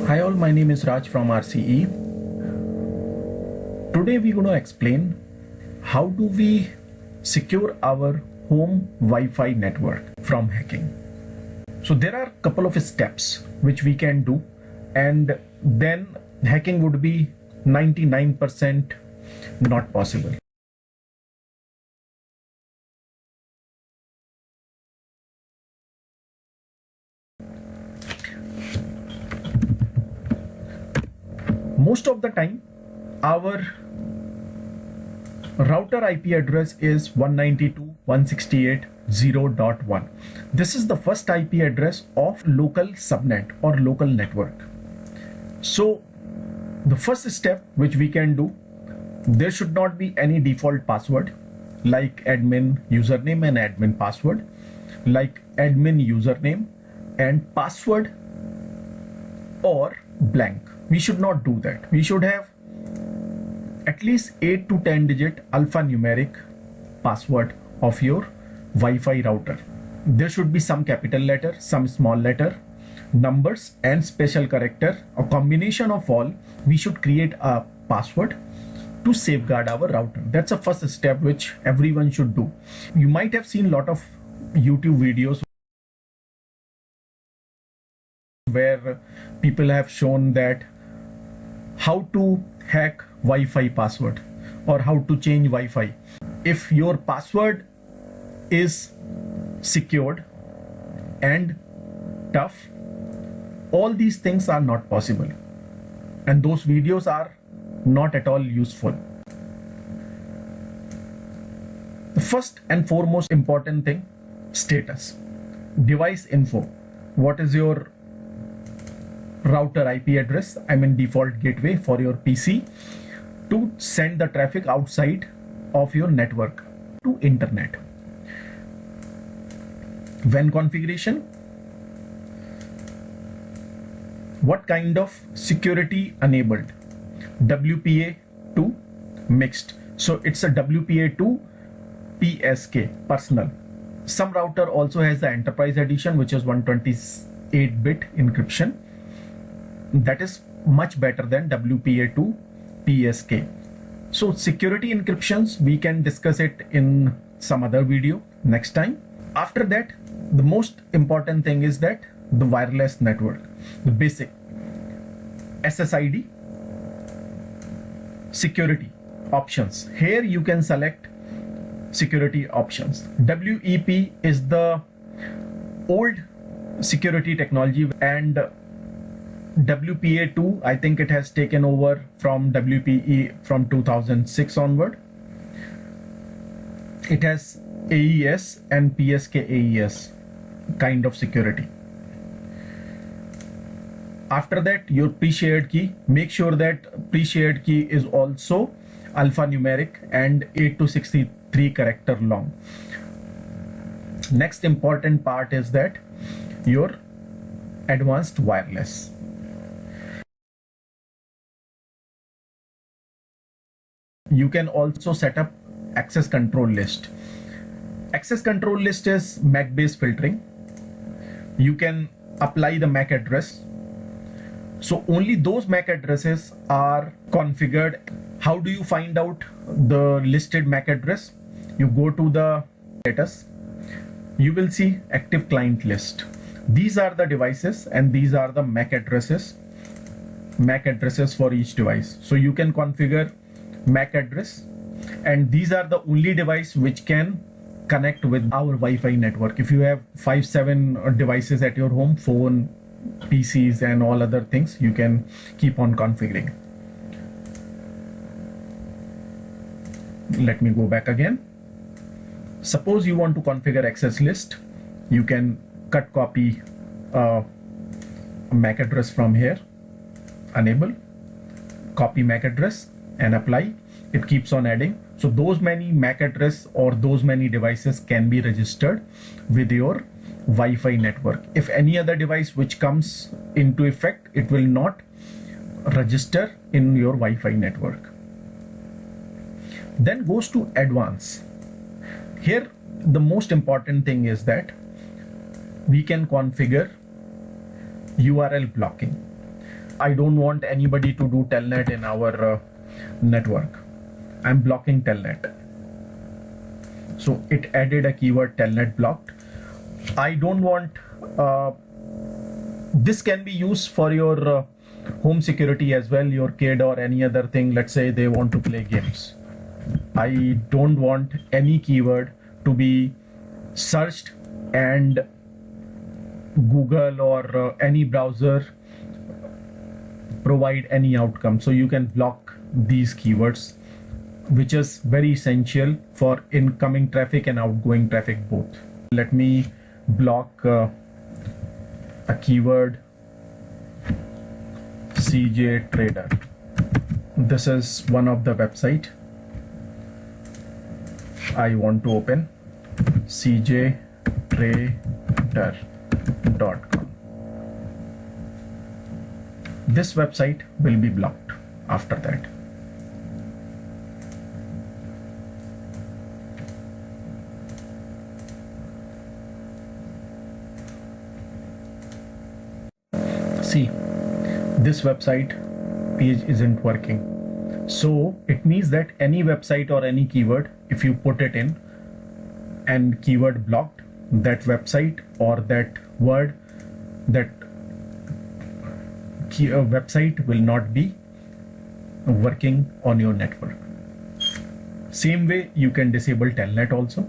Hi all, my name is Raj from RCE. Today we're going to explain how do we secure our home Wi-Fi network from hacking. So there are a couple of steps which we can do, and then hacking would be 99% not possible. Most of the time our router IP address is 192.168.0.1. This is the first IP address of local subnet or local network. So the first step which we can do, there should not be any default password like admin username and admin password, like admin username and password or blank. We should not do that. We should have at least 8 to 10 digit alphanumeric password of your Wi-Fi router. There should be some capital letter, some small letter, numbers and special character, a combination of all. We should create a password to safeguard our router. That's a first step which everyone should do. You might have seen a lot of YouTube videos where people have shown that how to hack Wi-Fi password or how to change Wi-Fi. If your password is secured and tough, all these things are not possible, and those videos are not at all useful. The first and foremost important thing, status, device info. What is your router IP address? I mean default gateway for your PC to send the traffic outside of your network to internet. WAN configuration, what kind of security enabled? WPA2 mixed, so it's a WPA2 PSK personal. Some router also has the enterprise edition which is 128-bit encryption. That is much better than WPA2 PSK. So security encryptions, we can discuss it in some other video next time. After that, the most important thing is that the wireless network, the basic SSID security options. Here you can select security options. WEP is the old security technology, and WPA2, I think it has taken over from WPE from 2006 onward. It has AES and PSK AES kind of security. After that, your pre-shared key, make sure that pre-shared key is also alphanumeric and 8 to 63 character long. Next important part is that your advanced wireless. You can also set up access control list. Access control list is MAC based filtering. You can apply the MAC address, so only those MAC addresses are configured. How do you find out the listed MAC address? You go to the status, you will see active client list. These are the devices and these are the MAC addresses for each device. So you can configure MAC address, and these are the only device which can connect with our Wi-Fi network. If you have 5-7 devices at your home, phone, PCs and all other things, you can keep on configuring. Let me go back again. Suppose you want to configure access list, you can cut copy MAC address from here, enable, copy MAC address and apply. It keeps on adding. So those many MAC address or those many devices can be registered with your Wi-Fi network. If any other device which comes into effect, it will not register in your Wi-Fi network. Then goes to advanced. Here the most important thing is that we can configure URL blocking. I don't want anybody to do telnet in our network. I'm blocking telnet. So it added a keyword telnet blocked. I don't want this can be used for your home security as well, your kid or any other thing. Let's say they want to play games. I don't want any keyword to be searched and Google or any browser provide any outcome. So you can block these keywords, which is very essential for incoming traffic and outgoing traffic both. Let me block a keyword CJ Trader. This is one of the website I want to open, cjtrader.com. This website will be blocked after that. See, this website page isn't working. So it means that any website or any keyword, if you put it in and keyword blocked, that website or that word, that website will not be working on your network. Same way you can disable telnet also.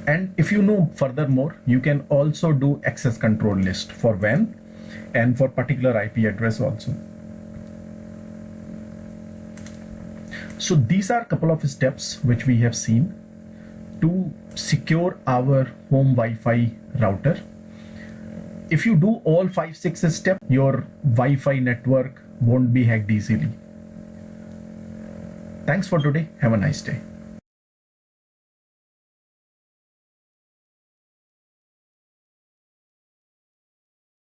And if you know furthermore, you can also do access control list for WAN and for particular IP address also. So these are a couple of steps which we have seen to secure our home Wi-Fi router. If you do all 5-6 steps, your Wi-Fi network won't be hacked easily. Thanks for today. Have a nice day.